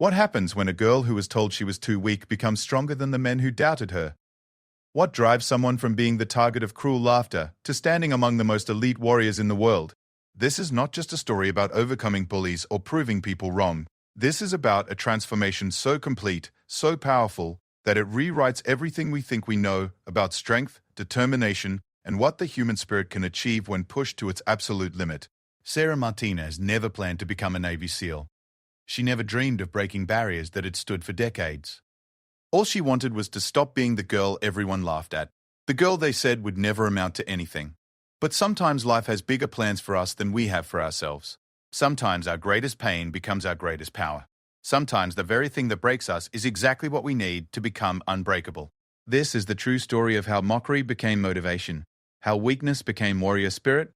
What happens when a girl who was told she was too weak becomes stronger than the men who doubted her? What drives someone from being the target of cruel laughter to standing among the most elite warriors in the world? This is not just a story about overcoming bullies or proving people wrong. This is about a transformation so complete, so powerful, that it rewrites everything we think we know about strength, determination, and what the human spirit can achieve when pushed to its absolute limit. Sarah Martinez never planned to become a Navy SEAL. She never dreamed of breaking barriers that had stood for decades. All she wanted was to stop being the girl everyone laughed at, the girl they said would never amount to anything. But sometimes life has bigger plans for us than we have for ourselves. Sometimes our greatest pain becomes our greatest power. Sometimes the very thing that breaks us is exactly what we need to become unbreakable. This is the true story of how mockery became motivation, how weakness became warrior spirit,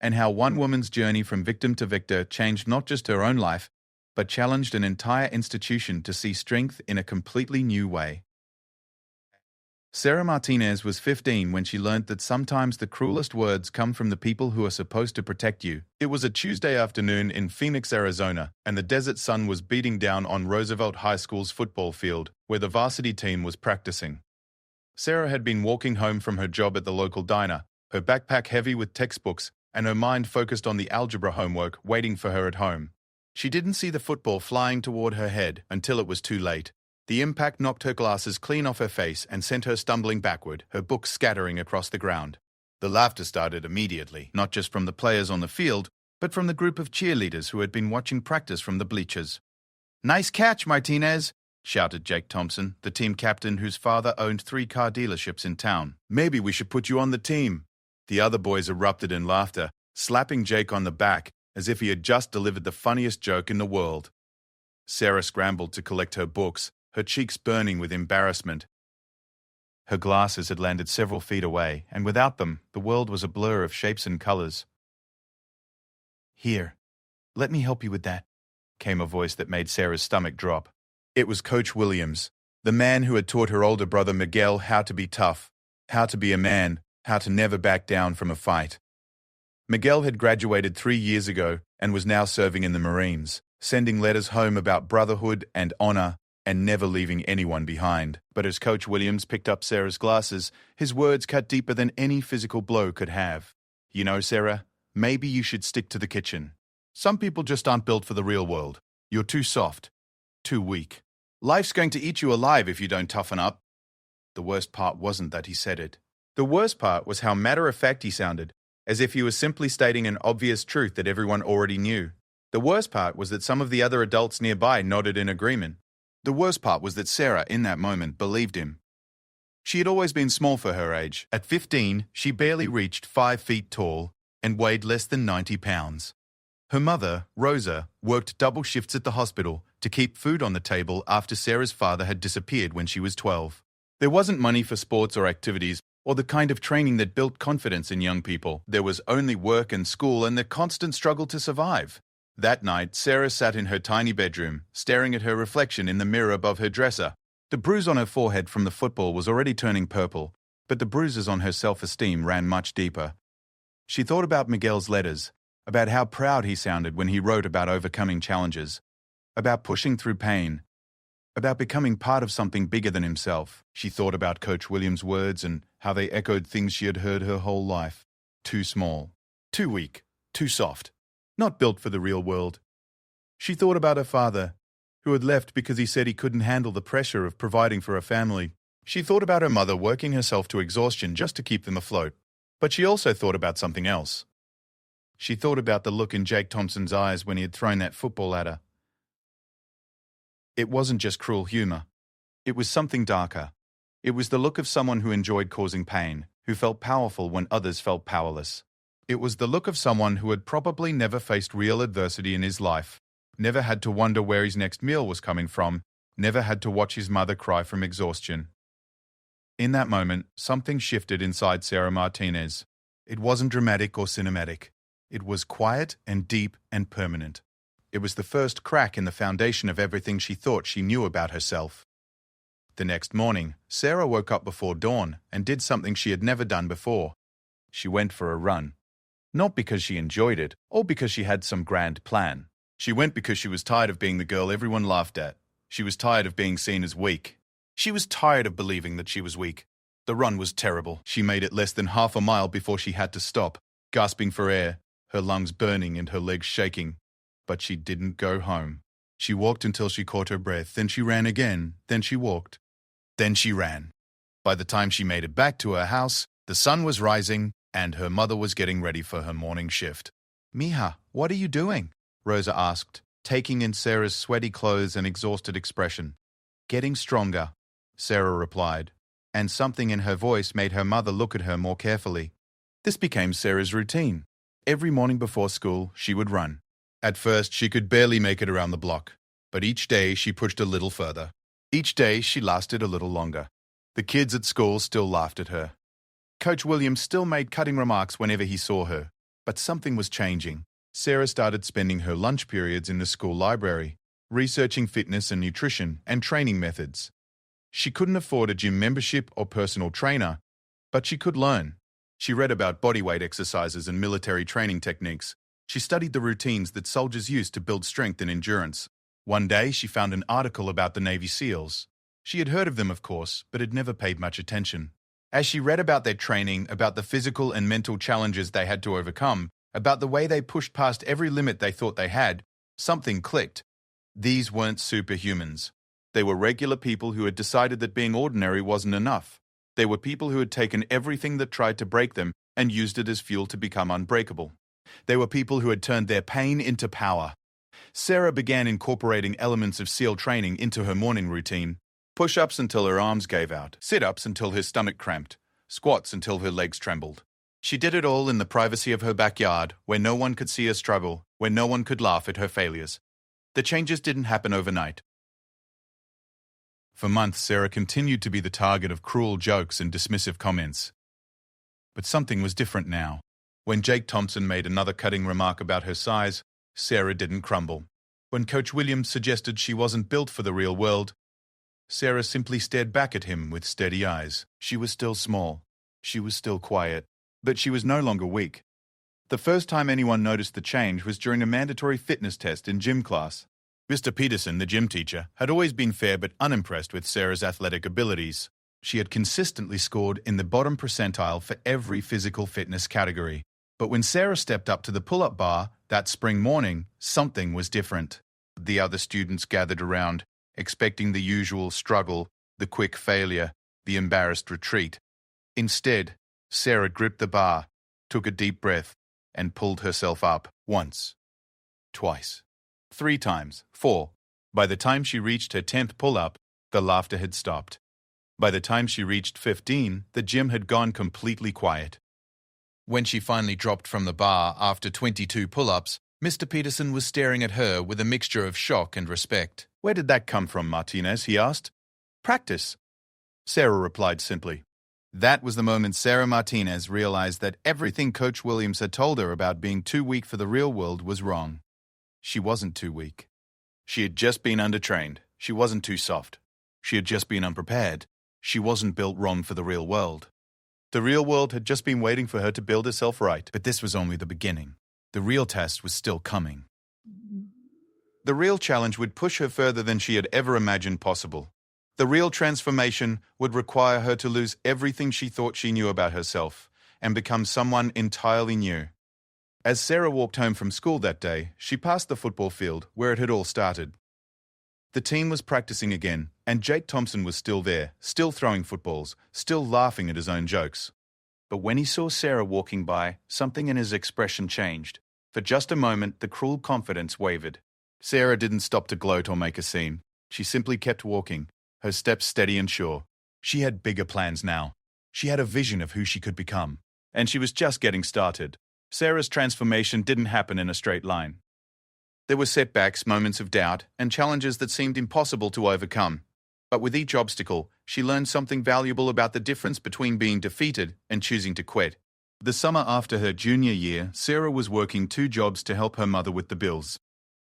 and how one woman's journey from victim to victor changed not just her own life, but challenged an entire institution to see strength in a completely new way. Sarah Martinez was 15 when she learned that sometimes the cruelest words come from the people who are supposed to protect you. It was a Tuesday afternoon in Phoenix, Arizona, and the desert sun was beating down on Roosevelt High School's football field, where the varsity team was practicing. Sarah had been walking home from her job at the local diner, her backpack heavy with textbooks, and her mind focused on the algebra homework waiting for her at home. She didn't see the football flying toward her head until it was too late. The impact knocked her glasses clean off her face and sent her stumbling backward, her books scattering across the ground. The laughter started immediately, not just from the players on the field, but from the group of cheerleaders who had been watching practice from the bleachers. "Nice catch, Martinez!" shouted Jake Thompson, the team captain whose father owned 3 car dealerships in town. "Maybe we should put you on the team." The other boys erupted in laughter, slapping Jake on the back as if he had just delivered the funniest joke in the world. Sarah scrambled to collect her books, her cheeks burning with embarrassment. Her glasses had landed several feet away, and without them, the world was a blur of shapes and colors. "Here, let me help you with that," came a voice that made Sarah's stomach drop. It was Coach Williams, the man who had taught her older brother Miguel how to be tough, how to be a man, how to never back down from a fight. Miguel had graduated 3 years ago and was now serving in the Marines, sending letters home about brotherhood and honor and never leaving anyone behind. But as Coach Williams picked up Sarah's glasses, his words cut deeper than any physical blow could have. "You know, Sarah, maybe you should stick to the kitchen. Some people just aren't built for the real world. You're too soft, too weak. Life's going to eat you alive if you don't toughen up." The worst part wasn't that he said it. The worst part was how matter-of-fact he sounded, as if he was simply stating an obvious truth that everyone already knew. The worst part was that some of the other adults nearby nodded in agreement. The worst part was that Sarah, in that moment, believed him. She had always been small for her age. At 15, she barely reached 5 feet tall and weighed less than 90 pounds. Her mother, Rosa, worked double shifts at the hospital to keep food on the table after Sarah's father had disappeared when she was 12. There wasn't money for sports or activities, or the kind of training that built confidence in young people. There was only work and school and the constant struggle to survive. That night, Sarah sat in her tiny bedroom, staring at her reflection in the mirror above her dresser. The bruise on her forehead from the football was already turning purple, but the bruises on her self-esteem ran much deeper. She thought about Miguel's letters, about how proud he sounded when he wrote about overcoming challenges, about pushing through pain, about becoming part of something bigger than himself. She thought about Coach Williams' words and how they echoed things she had heard her whole life. Too small, too weak, too soft, not built for the real world. She thought about her father, who had left because he said he couldn't handle the pressure of providing for a family. She thought about her mother working herself to exhaustion just to keep them afloat. But she also thought about something else. She thought about the look in Jake Thompson's eyes when he had thrown that football at her. It wasn't just cruel humor. It was something darker. It was the look of someone who enjoyed causing pain, who felt powerful when others felt powerless. It was the look of someone who had probably never faced real adversity in his life, never had to wonder where his next meal was coming from, never had to watch his mother cry from exhaustion. In that moment, something shifted inside Sarah Martinez. It wasn't dramatic or cinematic. It was quiet and deep and permanent. It was the first crack in the foundation of everything she thought she knew about herself. The next morning, Sarah woke up before dawn and did something she had never done before. She went for a run. Not because she enjoyed it, or because she had some grand plan. She went because she was tired of being the girl everyone laughed at. She was tired of being seen as weak. She was tired of believing that she was weak. The run was terrible. She made it less than half a mile before she had to stop, gasping for air, her lungs burning and her legs shaking. But she didn't go home. She walked until she caught her breath, then she ran again, then she walked. Then she ran. By the time she made it back to her house, the sun was rising and her mother was getting ready for her morning shift. "Mija, what are you doing?" Rosa asked, taking in Sarah's sweaty clothes and exhausted expression. "Getting stronger," Sarah replied, and something in her voice made her mother look at her more carefully. This became Sarah's routine. Every morning before school, she would run. At first, she could barely make it around the block, but each day she pushed a little further. Each day she lasted a little longer. The kids at school still laughed at her. Coach Williams still made cutting remarks whenever he saw her, but something was changing. Sarah started spending her lunch periods in the school library, researching fitness and nutrition and training methods. She couldn't afford a gym membership or personal trainer, but she could learn. She read about bodyweight exercises and military training techniques. She studied the routines that soldiers used to build strength and endurance. One day, she found an article about the Navy SEALs. She had heard of them, of course, but had never paid much attention. As she read about their training, about the physical and mental challenges they had to overcome, about the way they pushed past every limit they thought they had, something clicked. These weren't superhumans. They were regular people who had decided that being ordinary wasn't enough. They were people who had taken everything that tried to break them and used it as fuel to become unbreakable. They were people who had turned their pain into power. Sarah began incorporating elements of SEAL training into her morning routine. Push-ups until her arms gave out, sit-ups until her stomach cramped, squats until her legs trembled. She did it all in the privacy of her backyard, where no one could see her struggle, where no one could laugh at her failures. The changes didn't happen overnight. For months, Sarah continued to be the target of cruel jokes and dismissive comments. But something was different now. When Jake Thompson made another cutting remark about her size, Sarah didn't crumble. When Coach Williams suggested she wasn't built for the real world, Sarah simply stared back at him with steady eyes. She was still small. She was still quiet. But she was no longer weak. The first time anyone noticed the change was during a mandatory fitness test in gym class. Mr. Peterson, the gym teacher, had always been fair but unimpressed with Sarah's athletic abilities. She had consistently scored in the bottom percentile for every physical fitness category. But when Sarah stepped up to the pull-up bar that spring morning, something was different. The other students gathered around, expecting the usual struggle, the quick failure, the embarrassed retreat. Instead, Sarah gripped the bar, took a deep breath, and pulled herself up once, twice, 3 times, 4. By the time she reached her 10th pull-up, the laughter had stopped. By the time she reached 15, the gym had gone completely quiet. When she finally dropped from the bar after 22 pull-ups, Mr. Peterson was staring at her with a mixture of shock and respect. "Where did that come from, Martinez?" he asked. "Practice," Sarah replied simply. That was the moment Sarah Martinez realized that everything Coach Williams had told her about being too weak for the real world was wrong. She wasn't too weak. She had just been undertrained. She wasn't too soft. She had just been unprepared. She wasn't built wrong for the real world. The real world had just been waiting for her to build herself right, but this was only the beginning. The real test was still coming. The real challenge would push her further than she had ever imagined possible. The real transformation would require her to lose everything she thought she knew about herself and become someone entirely new. As Sarah walked home from school that day, she passed the football field where it had all started. The team was practicing again, and Jake Thompson was still there, still throwing footballs, still laughing at his own jokes. But when he saw Sarah walking by, something in his expression changed. For just a moment, the cruel confidence wavered. Sarah didn't stop to gloat or make a scene. She simply kept walking, her steps steady and sure. She had bigger plans now. She had a vision of who she could become. And she was just getting started. Sarah's transformation didn't happen in a straight line. There were setbacks, moments of doubt, and challenges that seemed impossible to overcome. But with each obstacle, she learned something valuable about the difference between being defeated and choosing to quit. The summer after her junior year, Sarah was working 2 jobs to help her mother with the bills.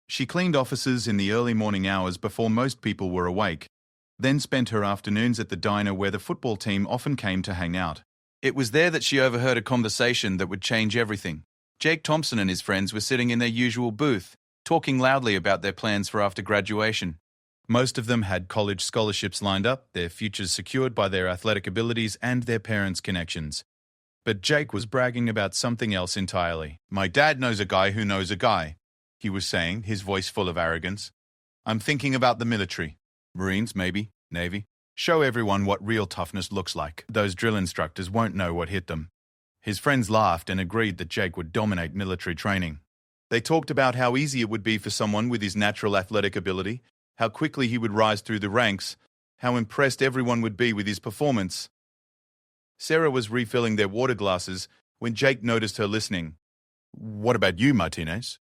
She cleaned offices in the early morning hours before most people were awake, then spent her afternoons at the diner where the football team often came to hang out. It was there that she overheard a conversation that would change everything. Jake Thompson and his friends were sitting in their usual booth, talking loudly about their plans for after graduation. Most of them had college scholarships lined up, their futures secured by their athletic abilities and their parents' connections. But Jake was bragging about something else entirely. "My dad knows a guy who knows a guy," he was saying, his voice full of arrogance. "I'm thinking about the military. Marines, maybe. Navy. Show everyone what real toughness looks like. Those drill instructors won't know what hit them." His friends laughed and agreed that Jake would dominate military training. They talked about how easy it would be for someone with his natural athletic ability, how quickly he would rise through the ranks, how impressed everyone would be with his performance. Sarah was refilling their water glasses when Jake noticed her listening. "What about you, Martinez?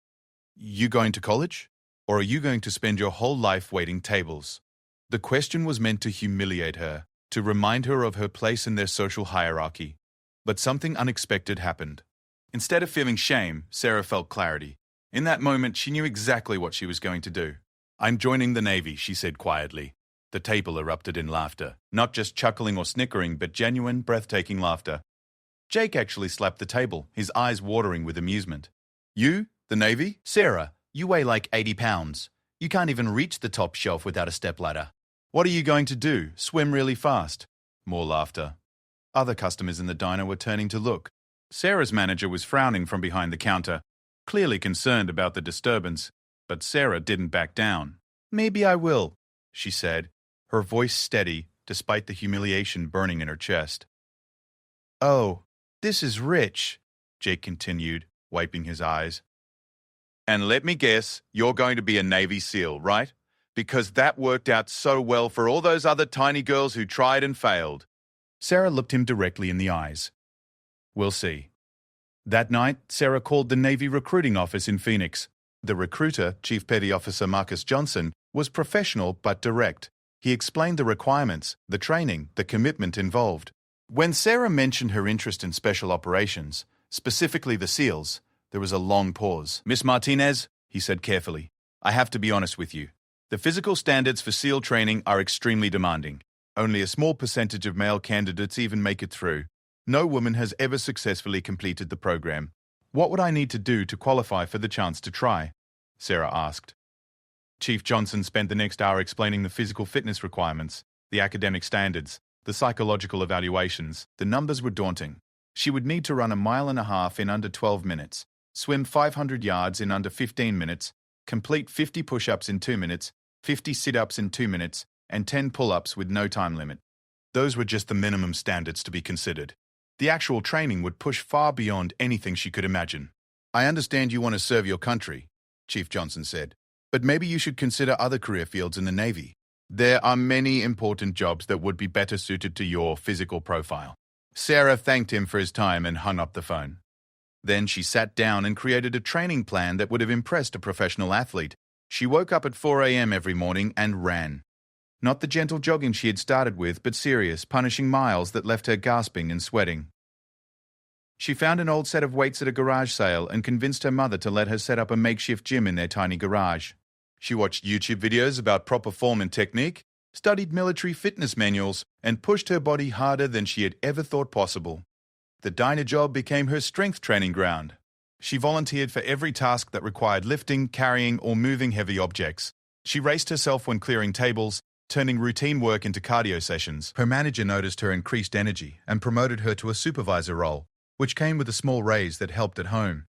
You going to college? Or are you going to spend your whole life waiting tables?" The question was meant to humiliate her, to remind her of her place in their social hierarchy. But something unexpected happened. Instead of feeling shame, Sarah felt clarity. In that moment, she knew exactly what she was going to do. "I'm joining the Navy," she said quietly. The table erupted in laughter, not just chuckling or snickering, but genuine, breathtaking laughter. Jake actually slapped the table, his eyes watering with amusement. "You? The Navy? Sarah, you weigh like 80 pounds. You can't even reach the top shelf without a stepladder. What are you going to do? Swim really fast?" More laughter. Other customers in the diner were turning to look. Sarah's manager was frowning from behind the counter, clearly concerned about the disturbance, but Sarah didn't back down. "Maybe I will," she said, her voice steady despite the humiliation burning in her chest. "Oh, this is rich," Jake continued, wiping his eyes. "And let me guess, you're going to be a Navy SEAL, right? Because that worked out so well for all those other tiny girls who tried and failed." Sarah looked him directly in the eyes. "We'll see." That night, Sarah called the Navy recruiting office in Phoenix. The recruiter, Chief Petty Officer Marcus Johnson, was professional but direct. He explained the requirements, the training, the commitment involved. When Sarah mentioned her interest in special operations, specifically the SEALs, there was a long pause. "Miss Martinez," he said carefully, "I have to be honest with you. The physical standards for SEAL training are extremely demanding. Only a small percentage of male candidates even make it through. No woman has ever successfully completed the program. What would I need to do to qualify for the chance to try?" Sarah asked. Chief Johnson spent the next hour explaining the physical fitness requirements, the academic standards, the psychological evaluations. The numbers were daunting. She would need to run 1.5 miles in under 12 minutes, swim 500 yards in under 15 minutes, complete 50 push-ups in 2 minutes, 50 sit-ups in 2 minutes, and 10 pull-ups with no time limit. Those were just the minimum standards to be considered. The actual training would push far beyond anything she could imagine. "I understand you want to serve your country," Chief Johnson said, "but maybe you should consider other career fields in the Navy. There are many important jobs that would be better suited to your physical profile." Sarah thanked him for his time and hung up the phone. Then she sat down and created a training plan that would have impressed a professional athlete. She woke up at 4 a.m. every morning and ran. Not the gentle jogging she had started with, but serious, punishing miles that left her gasping and sweating. She found an old set of weights at a garage sale and convinced her mother to let her set up a makeshift gym in their tiny garage. She watched YouTube videos about proper form and technique, studied military fitness manuals, and pushed her body harder than she had ever thought possible. The diner job became her strength training ground. She volunteered for every task that required lifting, carrying, or moving heavy objects. She raced herself when clearing tables, turning routine work into cardio sessions. Her manager noticed her increased energy and promoted her to a supervisor role, which came with a small raise that helped at home.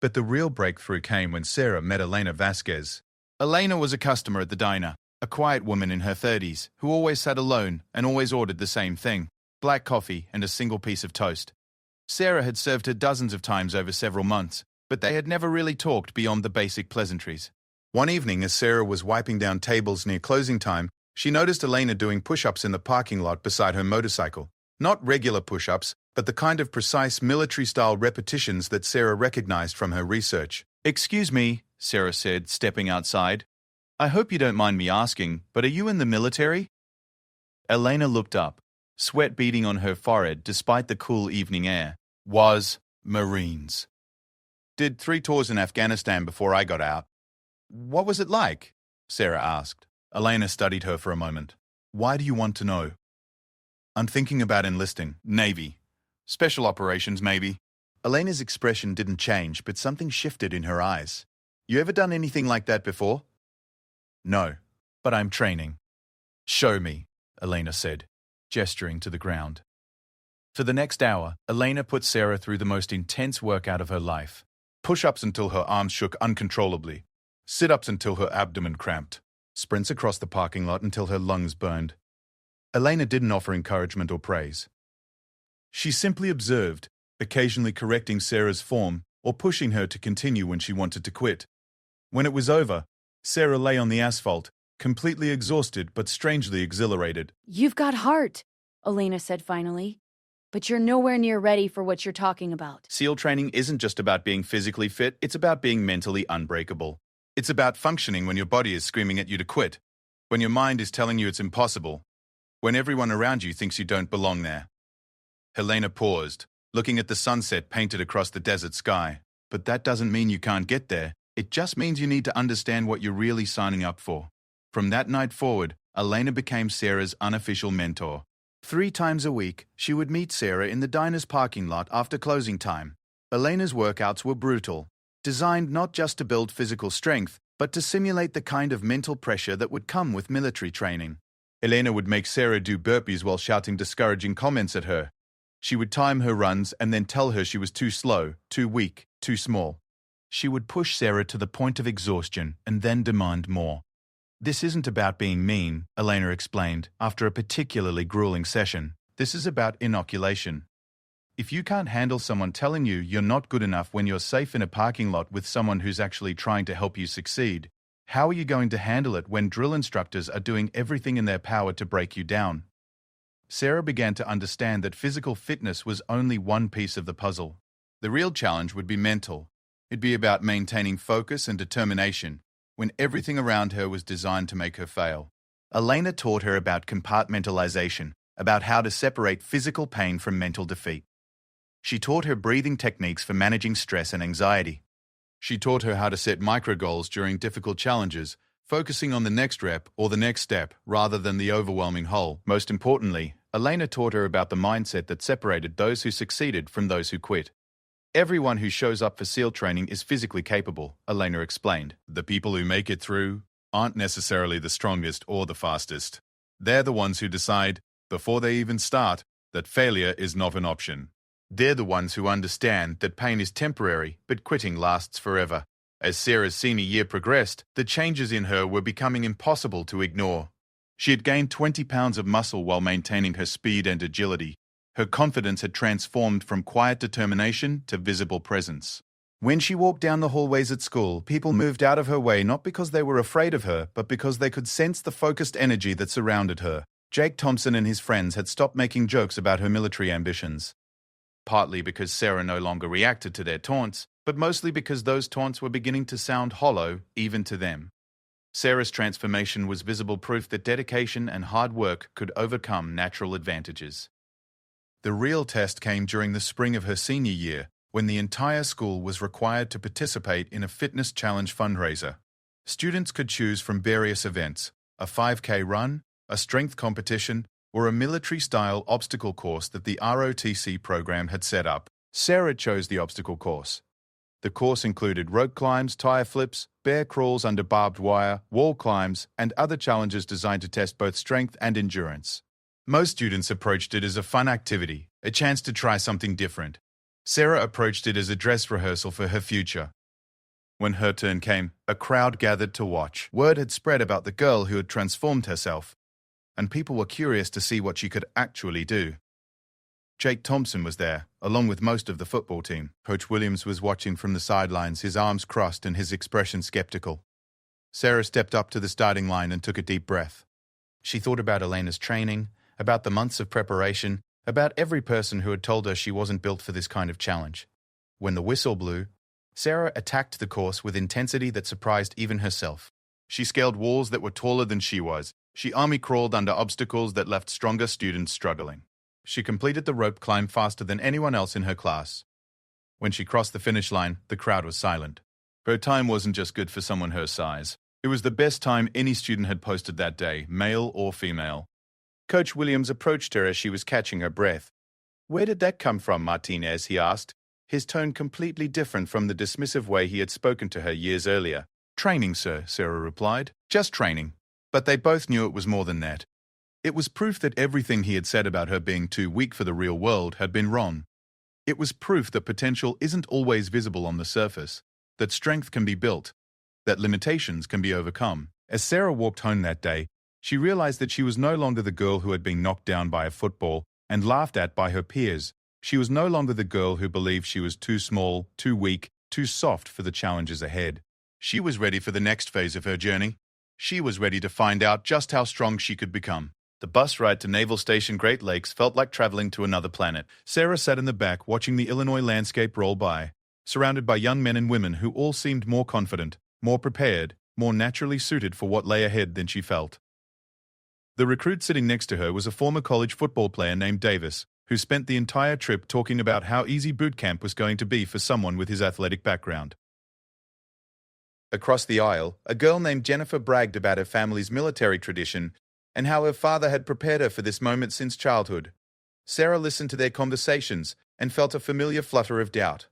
But the real breakthrough came when Sarah met Elena Vasquez. Elena was a customer at the diner, a quiet woman in her 30s who always sat alone and always ordered the same thing: black coffee and a single piece of toast. Sarah had served her dozens of times over several months, but they had never really talked beyond the basic pleasantries. One evening, as Sarah was wiping down tables near closing time, she noticed Elena doing push-ups in the parking lot beside her motorcycle. Not regular push-ups, but the kind of precise military-style repetitions that Sarah recognized from her research. "Excuse me," Sarah said, stepping outside. "I hope you don't mind me asking, but are you in the military?" Elena looked up, sweat beading on her forehead despite the cool evening air. "Was Marines. Did 3 tours in Afghanistan before I got out." "What was it like?" Sarah asked. Elena studied her for a moment. "Why do you want to know?" "I'm thinking about enlisting. Navy. Special operations, maybe." Elena's expression didn't change, but something shifted in her eyes. You ever done anything like that before? No, but I'm training. Show me, Elena said, gesturing to the ground. For the next hour, Elena put Sarah through the most intense workout of her life. Push-ups until her arms shook uncontrollably. Sit-ups until her abdomen cramped. Sprints across the parking lot until her lungs burned. Elena didn't offer encouragement or praise. She simply observed, occasionally correcting Sarah's form or pushing her to continue when she wanted to quit. When it was over, Sarah lay on the asphalt, completely exhausted but strangely exhilarated. "You've got heart," Elena said finally. "But you're nowhere near ready for what you're talking about." SEAL training isn't just about being physically fit, it's about being mentally unbreakable. It's about functioning when your body is screaming at you to quit, when your mind is telling you it's impossible, when everyone around you thinks you don't belong there. Helena paused, looking at the sunset painted across the desert sky. But that doesn't mean you can't get there. It just means you need to understand what you're really signing up for. From that night forward, Elena became Sarah's unofficial mentor. 3 times a week, she would meet Sarah in the diner's parking lot after closing time. Elena's workouts were brutal, designed not just to build physical strength, but to simulate the kind of mental pressure that would come with military training. Elena would make Sarah do burpees while shouting discouraging comments at her. She would time her runs and then tell her she was too slow, too weak, too small. She would push Sarah to the point of exhaustion and then demand more. "This isn't about being mean," Elena explained, after a particularly grueling session. "This is about inoculation. If you can't handle someone telling you you're not good enough when you're safe in a parking lot with someone who's actually trying to help you succeed, how are you going to handle it when drill instructors are doing everything in their power to break you down?" Sarah began to understand that physical fitness was only one piece of the puzzle. The real challenge would be mental. It'd be about maintaining focus and determination when everything around her was designed to make her fail. Elena taught her about compartmentalization, about how to separate physical pain from mental defeat. She taught her breathing techniques for managing stress and anxiety. She taught her how to set micro-goals during difficult challenges, focusing on the next rep or the next step rather than the overwhelming whole. Most importantly, Elena taught her about the mindset that separated those who succeeded from those who quit. "Everyone who shows up for SEAL training is physically capable," Elena explained. "The people who make it through aren't necessarily the strongest or the fastest. They're the ones who decide, before they even start, that failure is not an option. They're the ones who understand that pain is temporary, but quitting lasts forever." As Sarah's senior year progressed, the changes in her were becoming impossible to ignore. She had gained 20 pounds of muscle while maintaining her speed and agility. Her confidence had transformed from quiet determination to visible presence. When she walked down the hallways at school, people moved out of her way not because they were afraid of her, but because they could sense the focused energy that surrounded her. Jake Thompson and his friends had stopped making jokes about her military ambitions. Partly because Sarah no longer reacted to their taunts, but mostly because those taunts were beginning to sound hollow, even to them. Sarah's transformation was visible proof that dedication and hard work could overcome natural advantages. The real test came during the spring of her senior year, when the entire school was required to participate in a fitness challenge fundraiser. Students could choose from various events: a 5K run, a strength competition, or a military-style obstacle course that the ROTC program had set up. Sarah chose the obstacle course. The course included rope climbs, tire flips, bear crawls under barbed wire, wall climbs, and other challenges designed to test both strength and endurance. Most students approached it as a fun activity, a chance to try something different. Sarah approached it as a dress rehearsal for her future. When her turn came, a crowd gathered to watch. Word had spread about the girl who had transformed herself, and people were curious to see what she could actually do. Jake Thompson was there, along with most of the football team. Coach Williams was watching from the sidelines, his arms crossed and his expression skeptical. Sarah stepped up to the starting line and took a deep breath. She thought about Elena's training, about the months of preparation, about every person who had told her she wasn't built for this kind of challenge. When the whistle blew, Sarah attacked the course with intensity that surprised even herself. She scaled walls that were taller than she was. She army crawled under obstacles that left stronger students struggling. She completed the rope climb faster than anyone else in her class. When she crossed the finish line, the crowd was silent. Her time wasn't just good for someone her size. It was the best time any student had posted that day, male or female. Coach Williams approached her as she was catching her breath. "Where did that come from, Martinez?" he asked, his tone completely different from the dismissive way he had spoken to her years earlier. "Training, sir," Sarah replied. "Just training." But they both knew it was more than that. It was proof that everything he had said about her being too weak for the real world had been wrong. It was proof that potential isn't always visible on the surface, that strength can be built, that limitations can be overcome. As Sarah walked home that day, she realized that she was no longer the girl who had been knocked down by a football and laughed at by her peers. She was no longer the girl who believed she was too small, too weak, too soft for the challenges ahead. She was ready for the next phase of her journey. She was ready to find out just how strong she could become. The bus ride to Naval Station Great Lakes felt like traveling to another planet. Sarah sat in the back watching the Illinois landscape roll by, surrounded by young men and women who all seemed more confident, more prepared, more naturally suited for what lay ahead than she felt. The recruit sitting next to her was a former college football player named Davis, who spent the entire trip talking about how easy boot camp was going to be for someone with his athletic background. Across the aisle, a girl named Jennifer bragged about her family's military tradition and how her father had prepared her for this moment since childhood. Sarah listened to their conversations and felt a familiar flutter of doubt.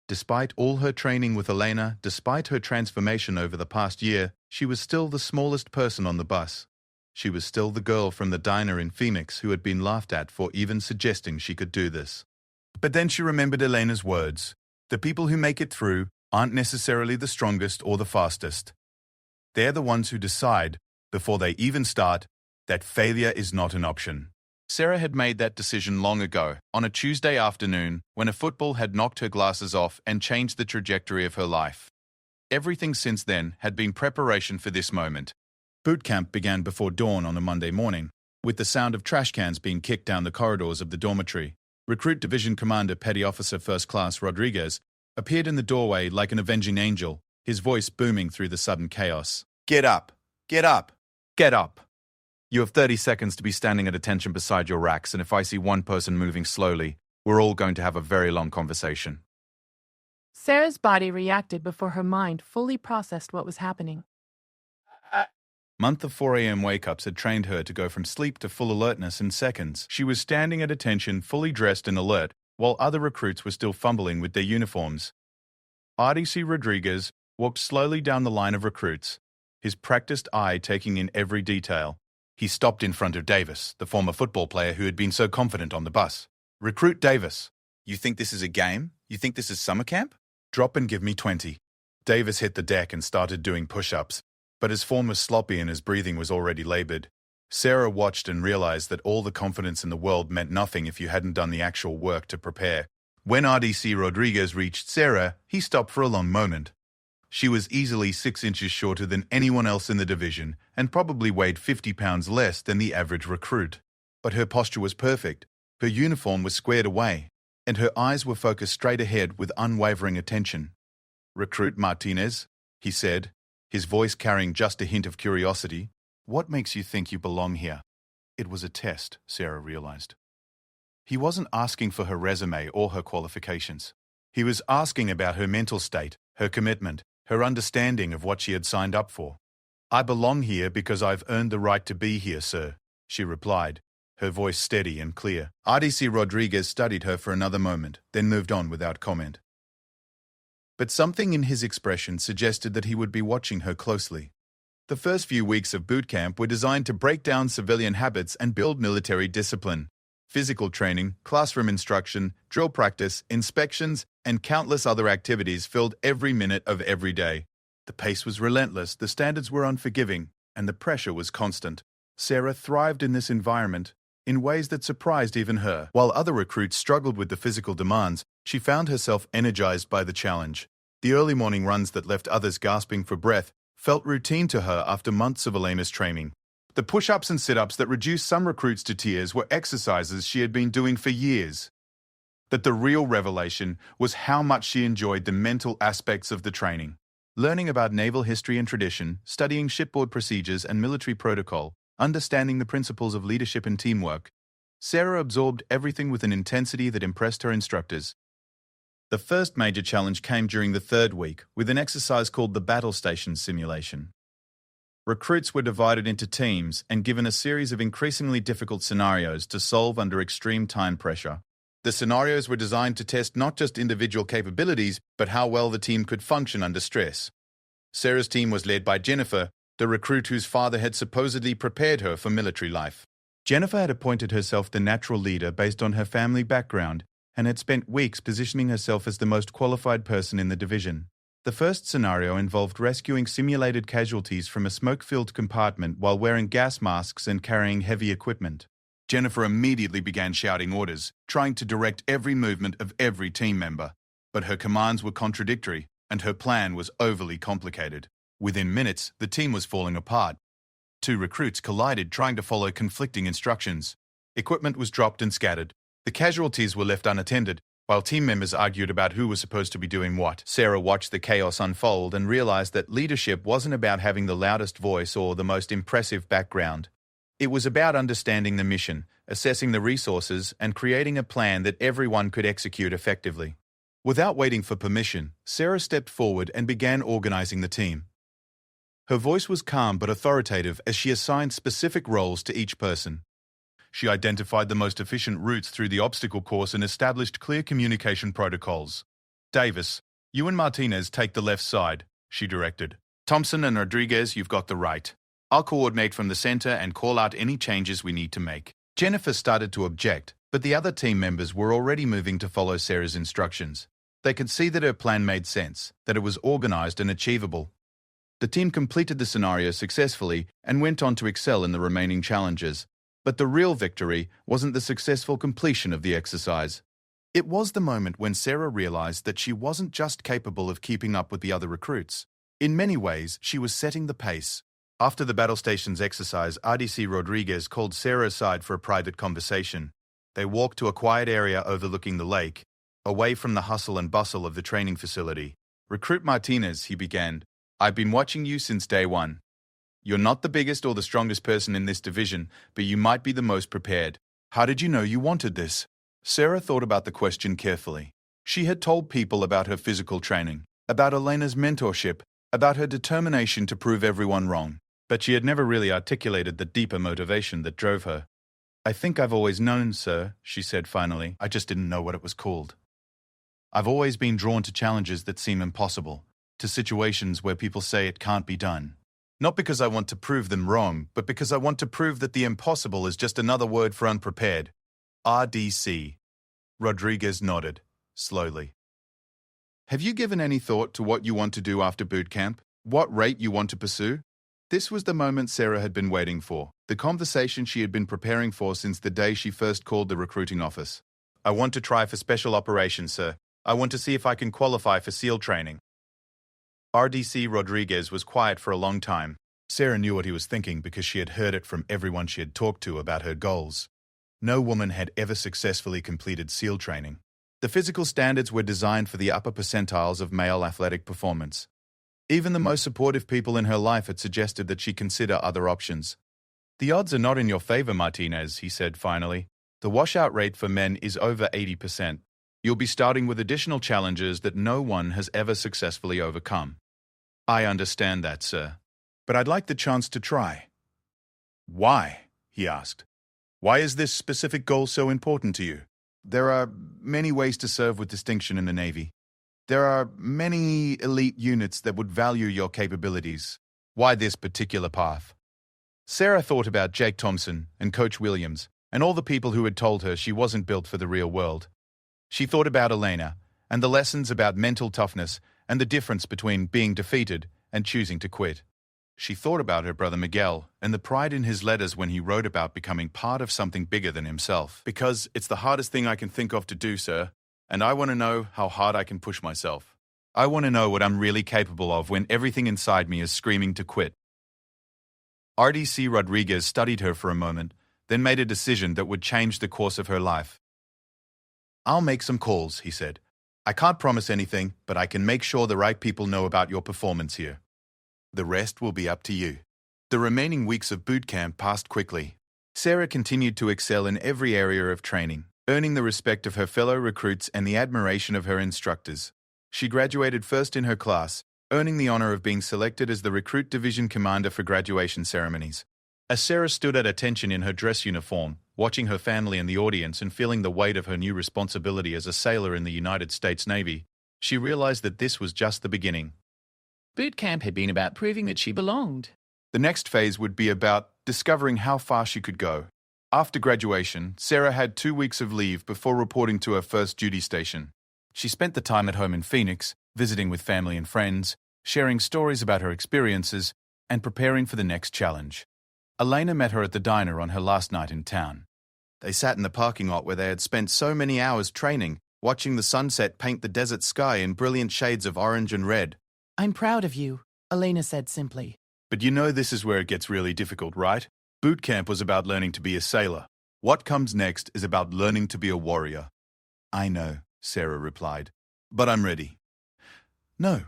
Despite all her training with Elena, despite her transformation over the past year, she was still the smallest person on the bus. She was still the girl from the diner in Phoenix who had been laughed at for even suggesting she could do this. But then she remembered Elena's words. The people who make it through aren't necessarily the strongest or the fastest. They're the ones who decide, before they even start, that failure is not an option. Sarah had made that decision long ago, on a Tuesday afternoon, when a football had knocked her glasses off and changed the trajectory of her life. Everything since then had been preparation for this moment. Boot camp began before dawn on a Monday morning, with the sound of trash cans being kicked down the corridors of the dormitory. Recruit Division Commander Petty Officer First Class Rodriguez appeared in the doorway like an avenging angel, his voice booming through the sudden chaos. "Get up! Get up! Get up! You have 30 seconds to be standing at attention beside your racks, and if I see one person moving slowly, we're all going to have a very long conversation." Sarah's body reacted before her mind fully processed what was happening. Month of 4 a.m. wake-ups had trained her to go from sleep to full alertness in seconds. She was standing at attention, fully dressed and alert, while other recruits were still fumbling with their uniforms. RDC Rodriguez walked slowly down the line of recruits, his practiced eye taking in every detail. He stopped in front of Davis, the former football player who had been so confident on the bus. "Recruit Davis, you think this is a game? You think this is summer camp? Drop and give me 20. Davis hit the deck and started doing push-ups, but his form was sloppy and his breathing was already labored. Sarah watched and realized that all the confidence in the world meant nothing if you hadn't done the actual work to prepare. When RDC Rodriguez reached Sarah, he stopped for a long moment. She was easily 6 inches shorter than anyone else in the division and probably weighed 50 pounds less than the average recruit. But her posture was perfect, her uniform was squared away, and her eyes were focused straight ahead with unwavering attention. "Recruit Martinez," he said, his voice carrying just a hint of curiosity, "what makes you think you belong here?" It was a test, Sarah realized. He wasn't asking for her resume or her qualifications. He was asking about her mental state, her commitment, her understanding of what she had signed up for. "I belong here because I've earned the right to be here, sir," she replied, her voice steady and clear. RDC Rodriguez studied her for another moment, then moved on without comment. But something in his expression suggested that he would be watching her closely. The first few weeks of boot camp were designed to break down civilian habits and build military discipline. Physical training, classroom instruction, drill practice, inspections, and countless other activities filled every minute of every day. The pace was relentless, the standards were unforgiving, and the pressure was constant. Sarah thrived in this environment in ways that surprised even her. While other recruits struggled with the physical demands, she found herself energized by the challenge. The early morning runs that left others gasping for breath felt routine to her after months of Elena's training. The push-ups and sit-ups that reduced some recruits to tears were exercises she had been doing for years. But the real revelation was how much she enjoyed the mental aspects of the training. Learning about naval history and tradition, studying shipboard procedures and military protocol, understanding the principles of leadership and teamwork, Sarah absorbed everything with an intensity that impressed her instructors. The first major challenge came during the third week, with an exercise called the Battle Station Simulation. Recruits were divided into teams and given a series of increasingly difficult scenarios to solve under extreme time pressure. The scenarios were designed to test not just individual capabilities, but how well the team could function under stress. Sarah's team was led by Jennifer, the recruit whose father had supposedly prepared her for military life. Jennifer had appointed herself the natural leader based on her family background and had spent weeks positioning herself as the most qualified person in the division. The first scenario involved rescuing simulated casualties from a smoke-filled compartment while wearing gas masks and carrying heavy equipment. Jennifer immediately began shouting orders, trying to direct every movement of every team member. But her commands were contradictory, and her plan was overly complicated. Within minutes, the team was falling apart. Two recruits collided trying to follow conflicting instructions. Equipment was dropped and scattered. The casualties were left unattended, while team members argued about who was supposed to be doing what. Sarah watched the chaos unfold and realized that leadership wasn't about having the loudest voice or the most impressive background. It was about understanding the mission, assessing the resources, and creating a plan that everyone could execute effectively. Without waiting for permission, Sarah stepped forward and began organizing the team. Her voice was calm but authoritative as she assigned specific roles to each person. She identified the most efficient routes through the obstacle course and established clear communication protocols. "Davis, you and Martinez take the left side," she directed. "Thompson and Rodriguez, you've got the right. I'll coordinate from the center and call out any changes we need to make." Jennifer started to object, but the other team members were already moving to follow Sarah's instructions. They could see that her plan made sense, that it was organized and achievable. The team completed the scenario successfully and went on to excel in the remaining challenges. But the real victory wasn't the successful completion of the exercise. It was the moment when Sarah realized that she wasn't just capable of keeping up with the other recruits. In many ways, she was setting the pace. After the battle stations exercise, RDC Rodriguez called Sarah aside for a private conversation. They walked to a quiet area overlooking the lake, away from the hustle and bustle of the training facility. "Recruit Martinez," he began, "I've been watching you since day one. You're not the biggest or the strongest person in this division, but you might be the most prepared. How did you know you wanted this?" Sarah thought about the question carefully. She had told people about her physical training, about Elena's mentorship, about her determination to prove everyone wrong. But she had never really articulated the deeper motivation that drove her. "I think I've always known, sir," she said finally. "I just didn't know what it was called. I've always been drawn to challenges that seem impossible, to situations where people say it can't be done. Not because I want to prove them wrong, but because I want to prove that the impossible is just another word for unprepared." RDC. Rodriguez nodded, slowly. "Have you given any thought to what you want to do after boot camp? What rate you want to pursue?" This was the moment Sarah had been waiting for, the conversation she had been preparing for since the day she first called the recruiting office. "I want to try for special operations, sir. I want to see if I can qualify for SEAL training." RDC Rodriguez was quiet for a long time. Sarah knew what he was thinking because she had heard it from everyone she had talked to about her goals. No woman had ever successfully completed SEAL training. The physical standards were designed for the upper percentiles of male athletic performance. Even the most supportive people in her life had suggested that she consider other options. "The odds are not in your favor, Martinez," he said finally. "The washout rate for men is over 80%. You'll be starting with additional challenges that no one has ever successfully overcome." "I understand that, sir. But I'd like the chance to try." "Why?" he asked. "Why is this specific goal so important to you?" "There are many ways to serve with distinction in the Navy. There are many elite units that would value your capabilities. Why this particular path?" Sarah thought about Jake Thompson and Coach Williams and all the people who had told her she wasn't built for the real world. She thought about Elena and the lessons about mental toughness and the difference between being defeated and choosing to quit. She thought about her brother Miguel and the pride in his letters when he wrote about becoming part of something bigger than himself. "Because it's the hardest thing I can think of to do, sir. And I want to know how hard I can push myself. I want to know what I'm really capable of when everything inside me is screaming to quit." RDC Rodriguez studied her for a moment, then made a decision that would change the course of her life. "I'll make some calls," he said. "I can't promise anything, but I can make sure the right people know about your performance here. The rest will be up to you." The remaining weeks of boot camp passed quickly. Sarah continued to excel in every area of training, earning the respect of her fellow recruits and the admiration of her instructors. She graduated first in her class, earning the honor of being selected as the recruit division commander for graduation ceremonies. As Sarah stood at attention in her dress uniform, Watching her family in the audience and feeling the weight of her new responsibility as a sailor in the United States Navy, she realized that this was just the beginning. Boot camp had been about proving that she belonged. The next phase would be about discovering how far she could go. After graduation, Sarah had 2 weeks of leave before reporting to her first duty station. She spent the time at home in Phoenix, visiting with family and friends, sharing stories about her experiences, and preparing for the next challenge. Elena met her at the diner on her last night in town. They sat in the parking lot where they had spent so many hours training, watching the sunset paint the desert sky in brilliant shades of orange and red. I'm proud of you, Elena said simply. But you know this is where it gets really difficult, right? Boot camp was about learning to be a sailor. What comes next is about learning to be a warrior. I know, Sarah replied, but I'm ready. No,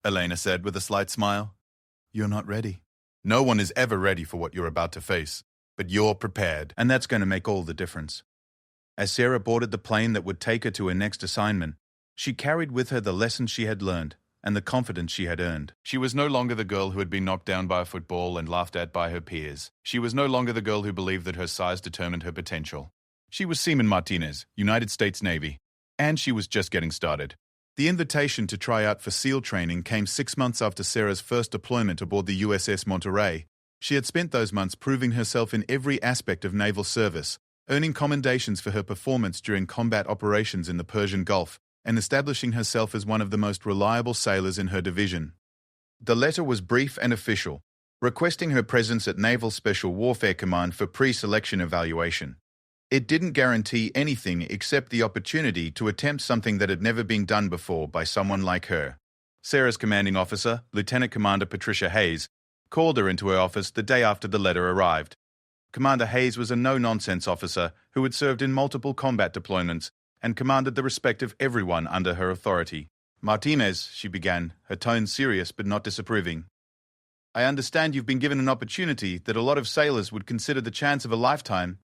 Elena said with a slight smile. You're not ready. No one is ever ready for what you're about to face, but you're prepared, and that's going to make all the difference. As Sarah boarded the plane that would take her to her next assignment, she carried with her the lessons she had learned and the confidence she had earned. She was no longer the girl who had been knocked down by a football and laughed at by her peers. She was no longer the girl who believed that her size determined her potential. She was Seaman Martinez, United States Navy, and she was just getting started. The invitation to try out for SEAL training came 6 months after Sarah's first deployment aboard the USS Monterey. She had spent those months proving herself in every aspect of naval service, earning commendations for her performance during combat operations in the Persian Gulf, and establishing herself as one of the most reliable sailors in her division. The letter was brief and official, requesting her presence at Naval Special Warfare Command for pre-selection evaluation. It didn't guarantee anything except the opportunity to attempt something that had never been done before by someone like her. Sarah's commanding officer, Lieutenant Commander Patricia Hayes, called her into her office the day after the letter arrived. Commander Hayes was a no-nonsense officer who had served in multiple combat deployments and commanded the respect of everyone under her authority. Martinez, she began, her tone serious but not disapproving. I understand you've been given an opportunity that a lot of sailors would consider the chance of a lifetime.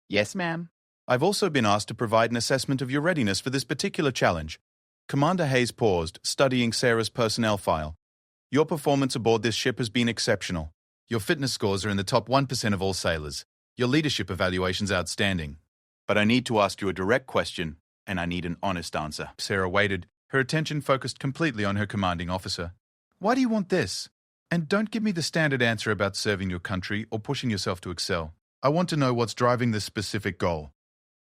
Yes, ma'am. I've also been asked to provide an assessment of your readiness for this particular challenge. Commander Hayes paused, studying Sarah's personnel file. Your performance aboard this ship has been exceptional. Your fitness scores are in the top 1% of all sailors. Your leadership evaluation's outstanding. But I need to ask you a direct question, and I need an honest answer. Sarah waited, her attention focused completely on her commanding officer. Why do you want this? And don't give me the standard answer about serving your country or pushing yourself to excel. I want to know what's driving this specific goal.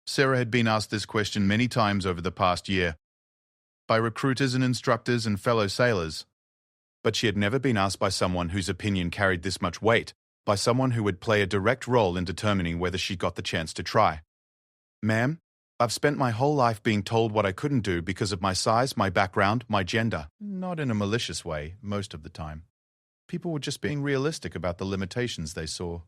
Sarah had been asked this question many times over the past year, by recruiters and instructors and fellow sailors. But she had never been asked by someone whose opinion carried this much weight, by someone who would play a direct role in determining whether she got the chance to try. Ma'am, I've spent my whole life being told what I couldn't do because of my size, my background, my gender. Not in a malicious way, most of the time. People were just being realistic about the limitations they saw.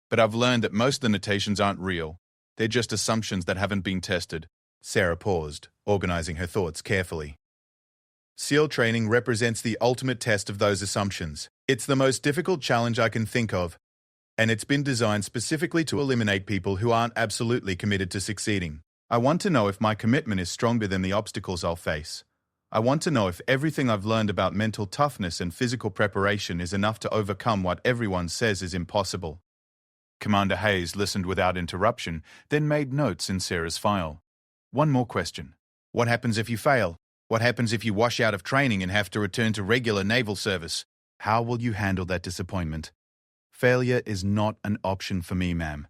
But I've learned that most limitations aren't real. They're just assumptions that haven't been tested. Sarah paused, organizing her thoughts carefully. SEAL training represents the ultimate test of those assumptions. It's the most difficult challenge I can think of, and it's been designed specifically to eliminate people who aren't absolutely committed to succeeding. I want to know if my commitment is stronger than the obstacles I'll face. I want to know if everything I've learned about mental toughness and physical preparation is enough to overcome what everyone says is impossible. Commander Hayes listened without interruption, then made notes in Sarah's file. One more question. What happens if you fail? What happens if you wash out of training and have to return to regular naval service? How will you handle that disappointment? Failure is not an option for me, ma'am.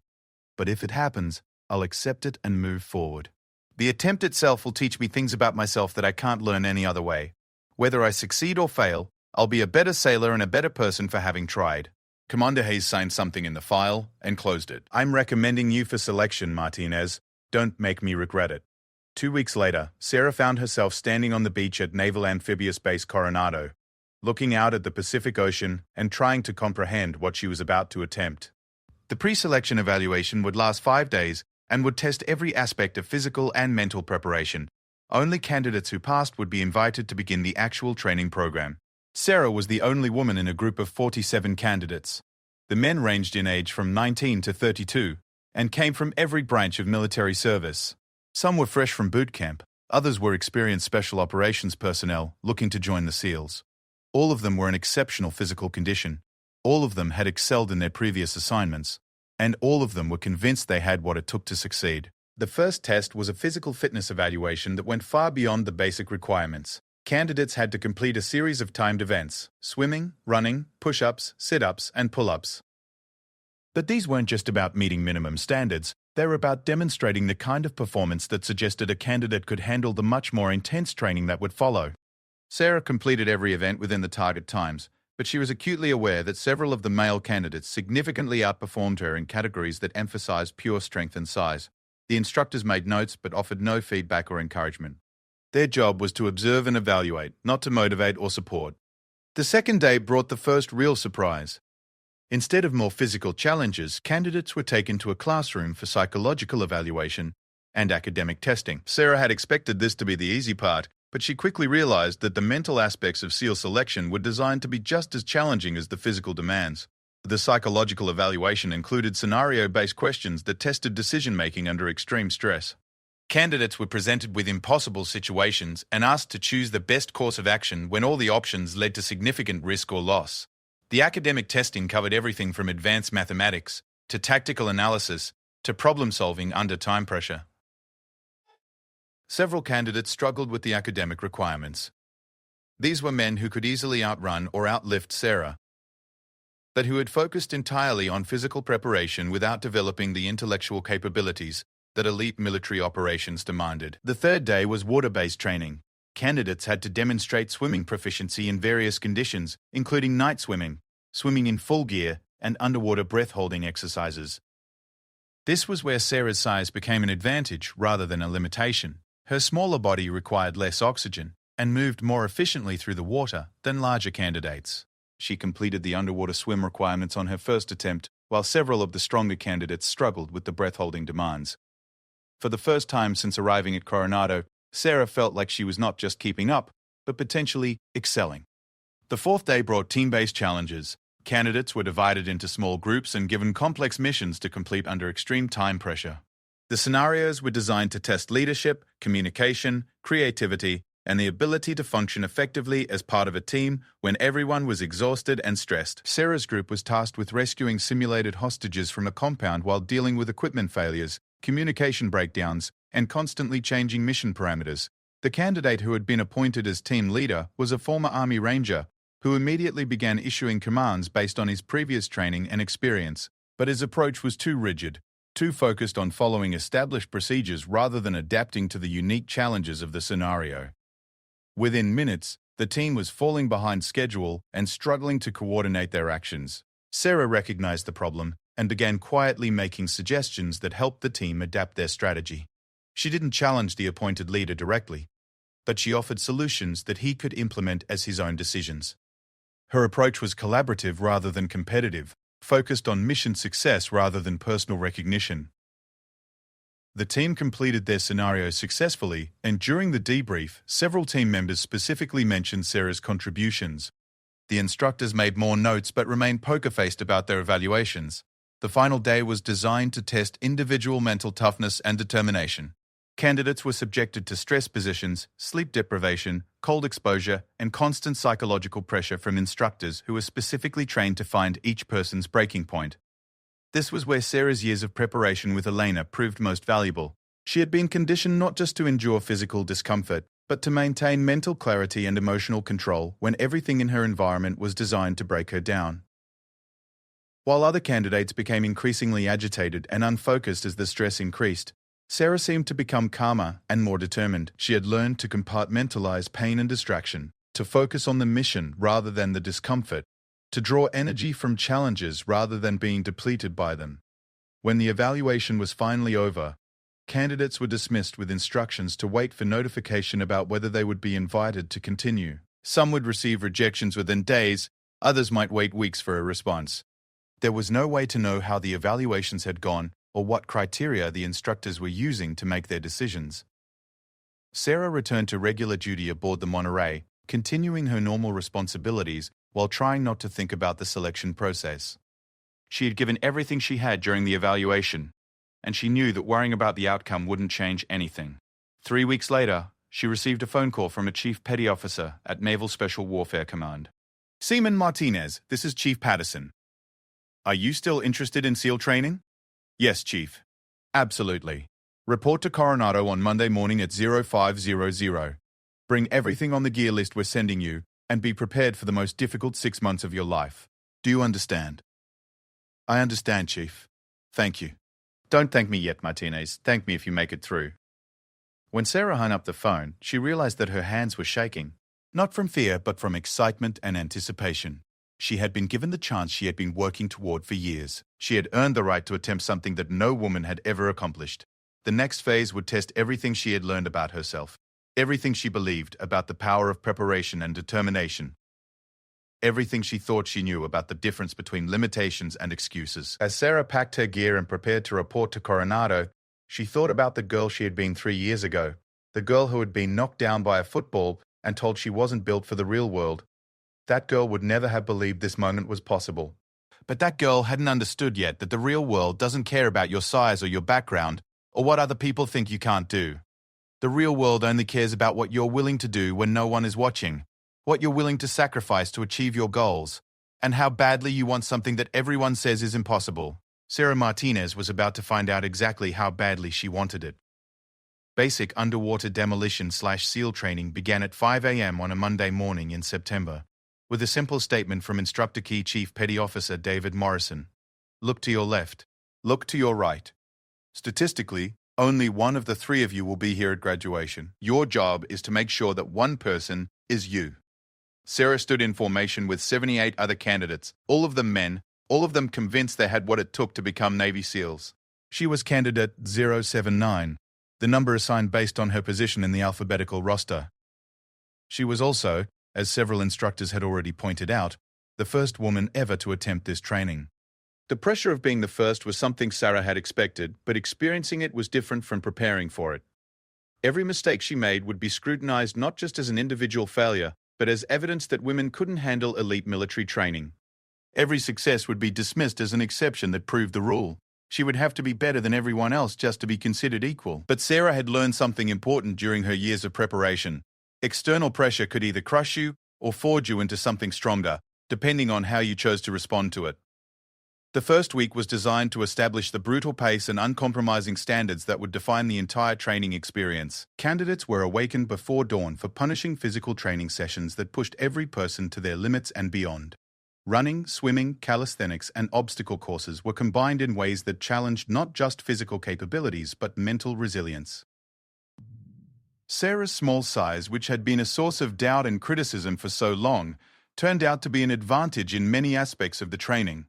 But if it happens, I'll accept it and move forward. The attempt itself will teach me things about myself that I can't learn any other way. Whether I succeed or fail, I'll be a better sailor and a better person for having tried. Commander Hayes signed something in the file and closed it. I'm recommending you for selection, Martinez. Don't make me regret it. 2 weeks later, Sarah found herself standing on the beach at Naval Amphibious Base Coronado, looking out at the Pacific Ocean and trying to comprehend what she was about to attempt. The pre-selection evaluation would last 5 days and would test every aspect of physical and mental preparation. Only candidates who passed would be invited to begin the actual training program. Sarah was the only woman in a group of 47 candidates. The men ranged in age from 19 to 32 and came from every branch of military service. Some were fresh from boot camp, others were experienced special operations personnel looking to join the SEALs. All of them were in exceptional physical condition. All of them had excelled in their previous assignments. and all of them were convinced they had what it took to succeed. The first test was a physical fitness evaluation that went far beyond the basic requirements. Candidates had to complete a series of timed events: swimming, running, push-ups, sit-ups, and pull-ups. But these weren't just about meeting minimum standards. They were about demonstrating the kind of performance that suggested a candidate could handle the much more intense training that would follow. Sarah completed every event within the target times, but she was acutely aware that several of the male candidates significantly outperformed her in categories that emphasized pure strength and size. The instructors made notes but offered no feedback or encouragement. Their job was to observe and evaluate, not to motivate or support. The second day brought the first real surprise. Instead of more physical challenges, candidates were taken to a classroom for psychological evaluation and academic testing. Sarah had expected this to be the easy part, but she quickly realized that the mental aspects of SEAL selection were designed to be just as challenging as the physical demands. The psychological evaluation included scenario-based questions that tested decision-making under extreme stress. Candidates were presented with impossible situations and asked to choose the best course of action when all the options led to significant risk or loss. The academic testing covered everything from advanced mathematics to tactical analysis to problem-solving under time pressure. Several candidates struggled with the academic requirements. These were men who could easily outrun or outlift Sarah, but who had focused entirely on physical preparation without developing the intellectual capabilities that elite military operations demanded. The third day was water-based training. Candidates had to demonstrate swimming proficiency in various conditions, including night swimming, swimming in full gear, and underwater breath-holding exercises. This was where Sarah's size became an advantage rather than a limitation. Her smaller body required less oxygen and moved more efficiently through the water than larger candidates. She completed the underwater swim requirements on her first attempt, while several of the stronger candidates struggled with the breath-holding demands. For the first time since arriving at Coronado, Sarah felt like she was not just keeping up, but potentially excelling. The fourth day brought team-based challenges. Candidates were divided into small groups and given complex missions to complete under extreme time pressure. The scenarios were designed to test leadership, communication, creativity, and the ability to function effectively as part of a team when everyone was exhausted and stressed. Sarah's group was tasked with rescuing simulated hostages from a compound while dealing with equipment failures, communication breakdowns, and constantly changing mission parameters. The candidate who had been appointed as team leader was a former Army Ranger who immediately began issuing commands based on his previous training and experience, but his approach was too rigid, too focused on following established procedures rather than adapting to the unique challenges of the scenario. Within minutes, the team was falling behind schedule and struggling to coordinate their actions. Sarah recognized the problem and began quietly making suggestions that helped the team adapt their strategy. She didn't challenge the appointed leader directly, but she offered solutions that he could implement as his own decisions. Her approach was collaborative rather than competitive, focused on mission success rather than personal recognition. The team completed their scenario successfully, and during the debrief, several team members specifically mentioned Sarah's contributions. The instructors made more notes but remained poker-faced about their evaluations. The final day was designed to test individual mental toughness and determination. Candidates were subjected to stress positions, sleep deprivation, cold exposure, and constant psychological pressure from instructors who were specifically trained to find each person's breaking point. This was where Sarah's years of preparation with Elena proved most valuable. She had been conditioned not just to endure physical discomfort, but to maintain mental clarity and emotional control when everything in her environment was designed to break her down. While other candidates became increasingly agitated and unfocused as the stress increased, Sarah seemed to become calmer and more determined. She had learned to compartmentalize pain and distraction, to focus on the mission rather than the discomfort, to draw energy from challenges rather than being depleted by them. When the evaluation was finally over, candidates were dismissed with instructions to wait for notification about whether they would be invited to continue. Some would receive rejections within days, others might wait weeks for a response. There was no way to know how the evaluations had gone or what criteria the instructors were using to make their decisions. Sarah returned to regular duty aboard the Monterey, continuing her normal responsibilities while trying not to think about the selection process. She had given everything she had during the evaluation, and she knew that worrying about the outcome wouldn't change anything. 3 weeks later, she received a phone call from a chief petty officer at Naval Special Warfare Command. "Seaman Martinez, this is Chief Patterson. Are you still interested in SEAL training?" Yes, Chief. Absolutely. Report to Coronado on Monday morning at 0500. Bring everything on the gear list we're sending you, and be prepared for the most difficult 6 months of your life. Do you understand? I understand, Chief. Thank you. Don't thank me yet, Martinez. Thank me if you make it through. When Sarah hung up the phone, she realized that her hands were shaking. Not from fear, but from excitement and anticipation. She had been given the chance she had been working toward for years. She had earned the right to attempt something that no woman had ever accomplished. The next phase would test everything she had learned about herself. Everything she believed about the power of preparation and determination. Everything she thought she knew about the difference between limitations and excuses. As Sarah packed her gear and prepared to report to Coronado, she thought about the girl she had been 3 years ago. The girl who had been knocked down by a football and told she wasn't built for the real world. That girl would never have believed this moment was possible. But that girl hadn't understood yet that the real world doesn't care about your size or your background or what other people think you can't do. The real world only cares about what you're willing to do when no one is watching, what you're willing to sacrifice to achieve your goals, and how badly you want something that everyone says is impossible. Sarah Martinez was about to find out exactly how badly she wanted it. Basic underwater demolition/SEAL training began at 5 a.m. on a Monday morning in September, with a simple statement from Instructor Key Chief Petty Officer David Morrison. Look to your left. Look to your right. Statistically, only one of the 3 of you will be here at graduation. Your job is to make sure that one person is you. Sarah stood in formation with 78 other candidates, all of them men, all of them convinced they had what it took to become Navy SEALs. She was candidate 079, the number assigned based on her position in the alphabetical roster. She was also, as several instructors had already pointed out, the first woman ever to attempt this training. The pressure of being the first was something Sarah had expected, but experiencing it was different from preparing for it. Every mistake she made would be scrutinized not just as an individual failure, but as evidence that women couldn't handle elite military training. Every success would be dismissed as an exception that proved the rule. She would have to be better than everyone else just to be considered equal. But Sarah had learned something important during her years of preparation. External pressure could either crush you or forge you into something stronger, depending on how you chose to respond to it. The first week was designed to establish the brutal pace and uncompromising standards that would define the entire training experience. Candidates were awakened before dawn for punishing physical training sessions that pushed every person to their limits and beyond. Running, swimming, calisthenics, and obstacle courses were combined in ways that challenged not just physical capabilities but mental resilience. Sarah's small size, which had been a source of doubt and criticism for so long, turned out to be an advantage in many aspects of the training.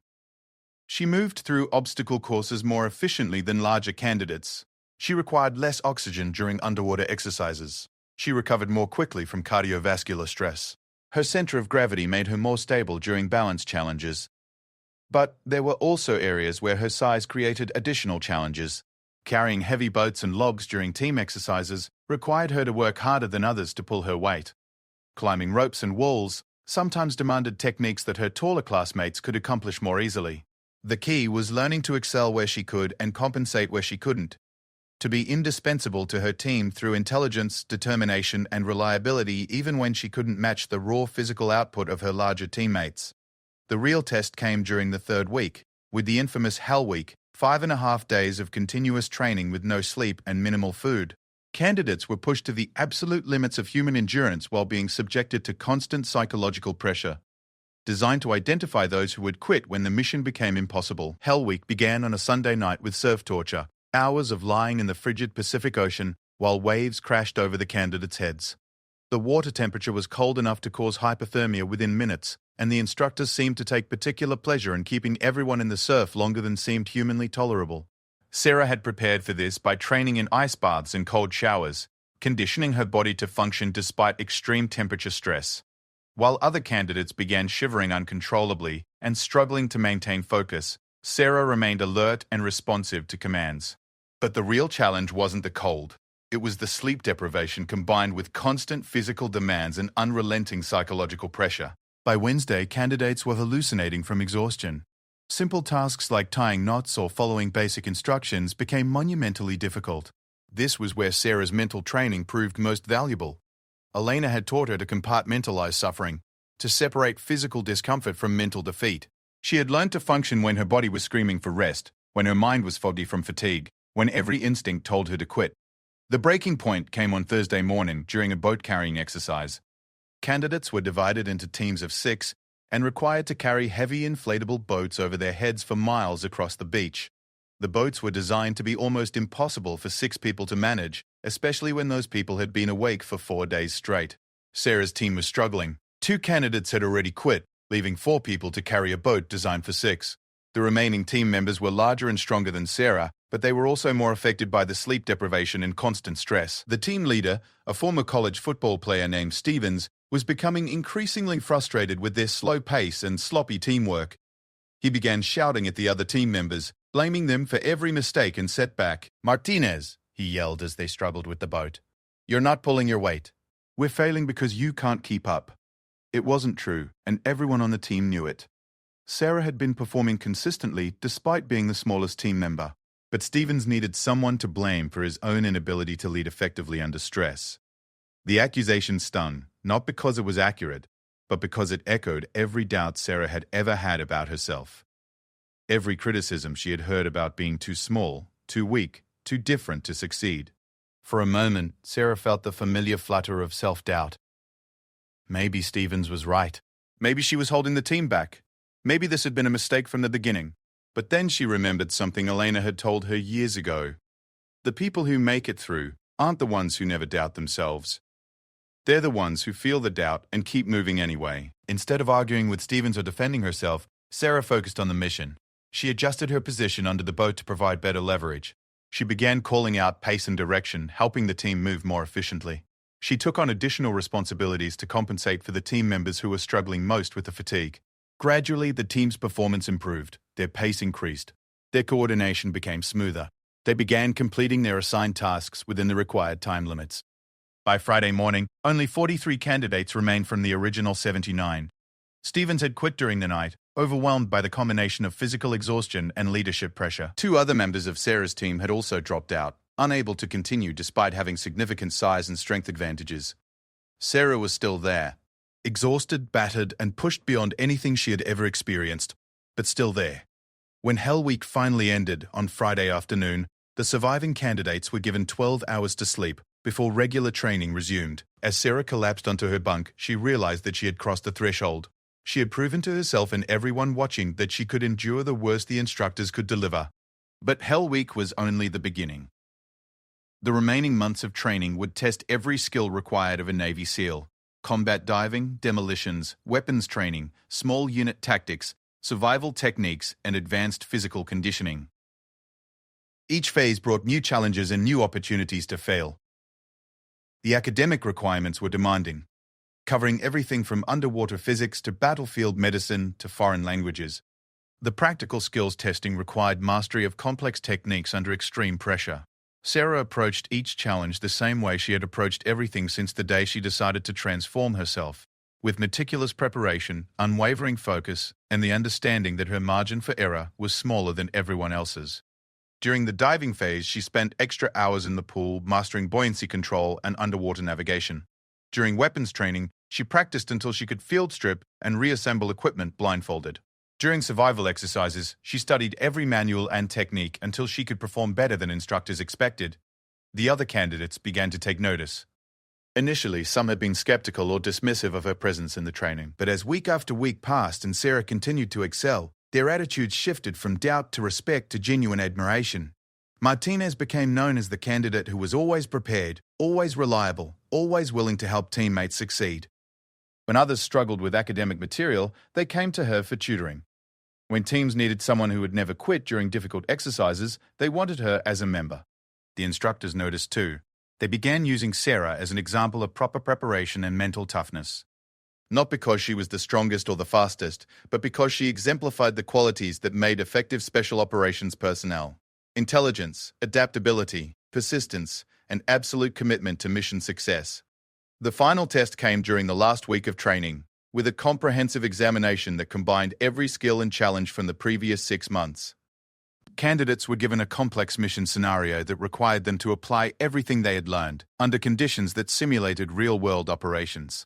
She moved through obstacle courses more efficiently than larger candidates. She required less oxygen during underwater exercises. She recovered more quickly from cardiovascular stress. Her center of gravity made her more stable during balance challenges. But there were also areas where her size created additional challenges. Carrying heavy boats and logs during team exercises required her to work harder than others to pull her weight. Climbing ropes and walls sometimes demanded techniques that her taller classmates could accomplish more easily. The key was learning to excel where she could and compensate where she couldn't. To be indispensable to her team through intelligence, determination, and reliability even when she couldn't match the raw physical output of her larger teammates. The real test came during the 3rd week, with the infamous Hell Week, 5.5 days of continuous training with no sleep and minimal food. Candidates were pushed to the absolute limits of human endurance while being subjected to constant psychological pressure. Designed to identify those who would quit when the mission became impossible, Hell Week began on a Sunday night with surf torture, hours of lying in the frigid Pacific Ocean while waves crashed over the candidates' heads. The water temperature was cold enough to cause hypothermia within minutes, and the instructors seemed to take particular pleasure in keeping everyone in the surf longer than seemed humanly tolerable. Sarah had prepared for this by training in ice baths and cold showers, conditioning her body to function despite extreme temperature stress. While other candidates began shivering uncontrollably and struggling to maintain focus, Sarah remained alert and responsive to commands. But the real challenge wasn't the cold. It was the sleep deprivation combined with constant physical demands and unrelenting psychological pressure. By Wednesday, candidates were hallucinating from exhaustion. Simple tasks like tying knots or following basic instructions became monumentally difficult. This was where Sarah's mental training proved most valuable. Elena had taught her to compartmentalize suffering, to separate physical discomfort from mental defeat. She had learned to function when her body was screaming for rest, when her mind was foggy from fatigue, when every instinct told her to quit. The breaking point came on Thursday morning during a boat-carrying exercise. Candidates were divided into teams of 6 and required to carry heavy inflatable boats over their heads for miles across the beach. The boats were designed to be almost impossible for 6 people to manage, especially when those people had been awake for 4 days straight. Sarah's team was struggling. 2 candidates had already quit, leaving 4 people to carry a boat designed for 6. The remaining team members were larger and stronger than Sarah, but they were also more affected by the sleep deprivation and constant stress. The team leader, a former college football player named Stevens, was becoming increasingly frustrated with their slow pace and sloppy teamwork. He began shouting at the other team members, blaming them for every mistake and setback. "Martinez," he yelled as they struggled with the boat, "you're not pulling your weight. We're failing because you can't keep up." It wasn't true, and everyone on the team knew it. Sarah had been performing consistently despite being the smallest team member, but Stevens needed someone to blame for his own inability to lead effectively under stress. The accusation stung, not because it was accurate, but because it echoed every doubt Sarah had ever had about herself. Every criticism she had heard about being too small, too weak, too different to succeed. For a moment, Sarah felt the familiar flutter of self-doubt. Maybe Stevens was right. Maybe she was holding the team back. Maybe this had been a mistake from the beginning. But then she remembered something Elena had told her years ago. The people who make it through aren't the ones who never doubt themselves. They're the ones who feel the doubt and keep moving anyway. Instead of arguing with Stevens or defending herself, Sarah focused on the mission. She adjusted her position under the boat to provide better leverage. She began calling out pace and direction, helping the team move more efficiently. She took on additional responsibilities to compensate for the team members who were struggling most with the fatigue. Gradually, the team's performance improved. Their pace increased. Their coordination became smoother. They began completing their assigned tasks within the required time limits. By Friday morning, only 43 candidates remained from the original 79. Stevens had quit during the night, overwhelmed by the combination of physical exhaustion and leadership pressure. 2 other members of Sarah's team had also dropped out, unable to continue despite having significant size and strength advantages. Sarah was still there, exhausted, battered, and pushed beyond anything she had ever experienced, but still there. When Hell Week finally ended on Friday afternoon, the surviving candidates were given 12 hours to sleep before regular training resumed. As Sarah collapsed onto her bunk, she realized that she had crossed the threshold. She had proven to herself and everyone watching that she could endure the worst the instructors could deliver. But Hell Week was only the beginning. The remaining months of training would test every skill required of a Navy SEAL: combat diving, demolitions, weapons training, small unit tactics, survival techniques, and advanced physical conditioning. Each phase brought new challenges and new opportunities to fail. The academic requirements were demanding, covering everything from underwater physics to battlefield medicine to foreign languages. The practical skills testing required mastery of complex techniques under extreme pressure. Sarah approached each challenge the same way she had approached everything since the day she decided to transform herself, with meticulous preparation, unwavering focus, and the understanding that her margin for error was smaller than everyone else's. During the diving phase, she spent extra hours in the pool mastering buoyancy control and underwater navigation. During weapons training, she practiced until she could field strip and reassemble equipment blindfolded. During survival exercises, she studied every manual and technique until she could perform better than instructors expected. The other candidates began to take notice. Initially, some had been skeptical or dismissive of her presence in the training, but as week after week passed and Sarah continued to excel, their attitudes shifted from doubt to respect to genuine admiration. Martinez became known as the candidate who was always prepared, always reliable, always willing to help teammates succeed. When others struggled with academic material, they came to her for tutoring. When teams needed someone who would never quit during difficult exercises, they wanted her as a member. The instructors noticed too. They began using Sarah as an example of proper preparation and mental toughness. Not because she was the strongest or the fastest, but because she exemplified the qualities that made effective special operations personnel: intelligence, adaptability, persistence, and absolute commitment to mission success. The final test came during the last week of training, with a comprehensive examination that combined every skill and challenge from the previous 6 months. Candidates were given a complex mission scenario that required them to apply everything they had learned under conditions that simulated real-world operations.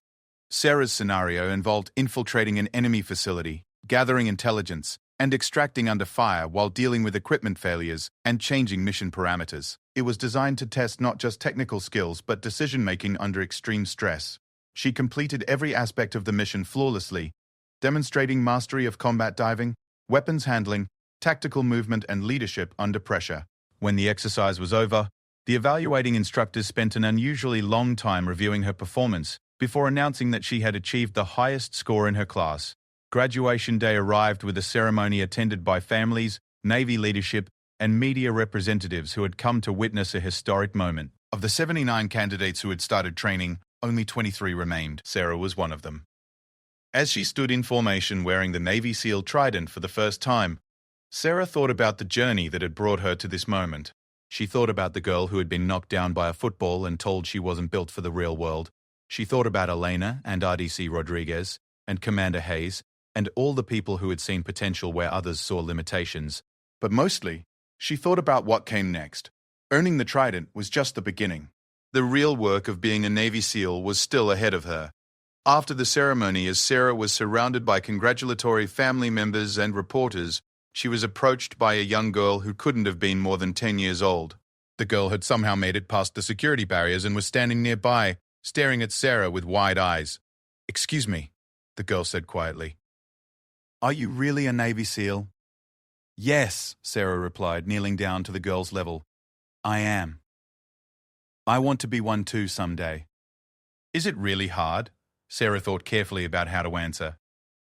Sarah's scenario involved infiltrating an enemy facility, gathering intelligence, and extracting under fire while dealing with equipment failures and changing mission parameters. It was designed to test not just technical skills but decision-making under extreme stress. She completed every aspect of the mission flawlessly, demonstrating mastery of combat diving, weapons handling, tactical movement, and leadership under pressure. When the exercise was over, the evaluating instructors spent an unusually long time reviewing her performance before announcing that she had achieved the highest score in her class. Graduation day arrived with a ceremony attended by families, Navy leadership, and media representatives who had come to witness a historic moment. Of the 79 candidates who had started training, only 23 remained. Sarah was one of them. As she stood in formation wearing the Navy SEAL trident for the first time, Sarah thought about the journey that had brought her to this moment. She thought about the girl who had been knocked down by a football and told she wasn't built for the real world. She thought about Elena and RDC Rodriguez and Commander Hayes and all the people who had seen potential where others saw limitations. But mostly, she thought about what came next. Earning the trident was just the beginning. The real work of being a Navy SEAL was still ahead of her. After the ceremony, as Sarah was surrounded by congratulatory family members and reporters, she was approached by a young girl who couldn't have been more than 10 years old. The girl had somehow made it past the security barriers and was standing nearby, staring at Sarah with wide eyes. "Excuse me," the girl said quietly. "Are you really a Navy SEAL?" "Yes," Sarah replied, kneeling down to the girl's level. "I am. I want to be one too someday." "Is it really hard?" Sarah thought carefully about how to answer.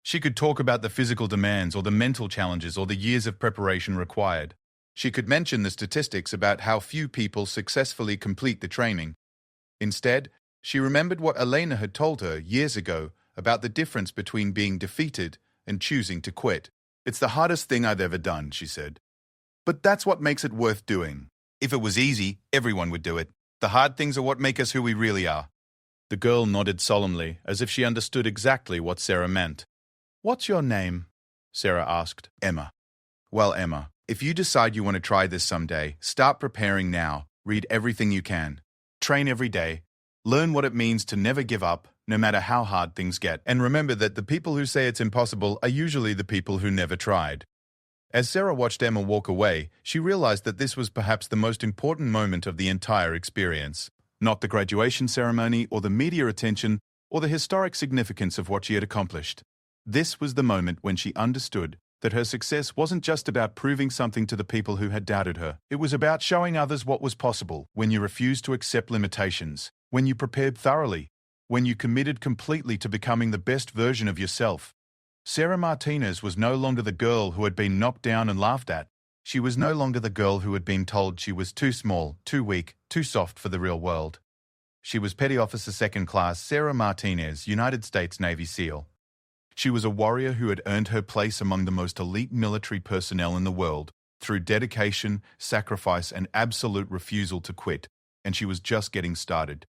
She could talk about the physical demands or the mental challenges or the years of preparation required. She could mention the statistics about how few people successfully complete the training. Instead, she remembered what Elena had told her years ago about the difference between being defeated and choosing to quit. "It's the hardest thing I've ever done," she said. "But that's what makes it worth doing. If it was easy, everyone would do it. The hard things are what make us who we really are." The girl nodded solemnly, as if she understood exactly what Sarah meant. "What's your name?" Sarah asked. "Emma." "Well, Emma, if you decide you want to try this someday, start preparing now. Read everything you can. Train every day. Learn what it means to never give up, no matter how hard things get. And remember that the people who say it's impossible are usually the people who never tried." As Sarah watched Emma walk away, she realized that this was perhaps the most important moment of the entire experience. Not the graduation ceremony or the media attention or the historic significance of what she had accomplished. This was the moment when she understood that her success wasn't just about proving something to the people who had doubted her. It was about showing others what was possible when you refused to accept limitations, when you prepared thoroughly, when you committed completely to becoming the best version of yourself. Sarah Martinez was no longer the girl who had been knocked down and laughed at. She was no longer the girl who had been told she was too small, too weak, too soft for the real world. She was Petty Officer Second Class Sarah Martinez, United States Navy SEAL. She was a warrior who had earned her place among the most elite military personnel in the world through dedication, sacrifice, and absolute refusal to quit, and she was just getting started.